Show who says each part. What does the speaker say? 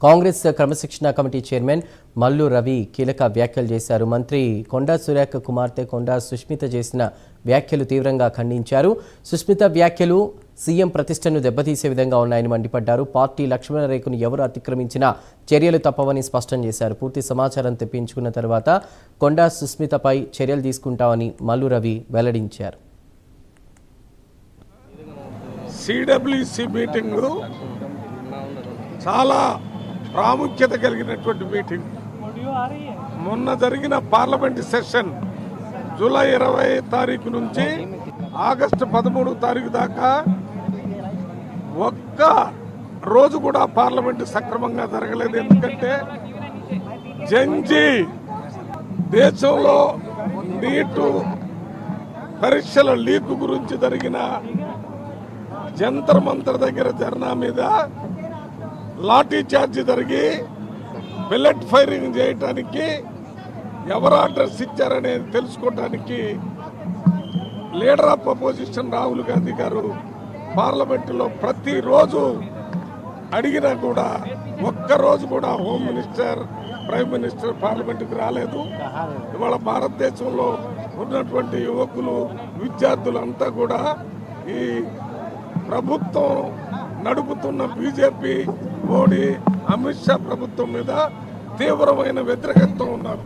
Speaker 1: కాంగ్రెస్ క్రమశిక్షణ committee chairman Mallu Ravi కీలక వ్యాఖ్యలు చేశారు. మంత్రి కొండా సురేఖ కుమార్తె కొండా సుష్మిత చేసిన వ్యాఖ్యలు తీవ్రంగా ఖండించారు. సుష్మిత వ్యాఖ్యలు సీఎం ప్రతిష్టను దెబ్బతీసే విధంగా ఉన్నాయని మండిపడ్డారు. పార్టీ లక్ష్మణ రేఖను ఎవరు అతిక్రమించినా చర్యలు తప్పవని స్పష్టం చేశారు. పూర్తి సమాచారం తెప్పించుకున్న తర్వాత కొండా సుష్మితపై చర్యలు తీసుకుంటామని మల్లు రవి వెల్లడించారు.
Speaker 2: సిడబ్ల్యూసి మీటింగ్ చాలా ప్రాముఖ్యత కలిగినటువంటి మీటింగ్. మొన్న జరిగిన పార్లమెంట్ సెషన్ జూలై 20 తారీఖు నుంచి ఆగస్టు 13 తారీఖు దాకా ఒక్క రోజు కూడా పార్లమెంట్ సక్రమంగా జరగలేదు. ఎందుకంటే జంజీ దేశంలో నీటు పరీక్షల లీక్ గురించి జరిగిన జంతర్ మంతర్ దగ్గర ధర్నా మీద లాఠీ చార్జ్ జరిగి బుల్లెట్ ఫైరింగ్ చేయటానికి ఎవరు అడ్రస్ ఇచ్చారనేది తెలుసుకోవడానికి leader of opposition Rahul Gandhi గారు పార్లమెంటులో ప్రతిరోజు అడిగినా కూడా ఒక్కరోజు కూడా హోమ్ మినిస్టర్, ప్రైమ్ మినిస్టర్ పార్లమెంటుకు రాలేదు. ఇవాళ భారతదేశంలో ఉన్నటువంటి యువకులు, విద్యార్థులంతా కూడా ఈ ప్రభుత్వం నడుపుతున్న బీజేపీ, మోడీ, అమిత్ షా ప్రభుత్వం మీద తీవ్రమైన వ్యతిరేకత ఉన్నారు.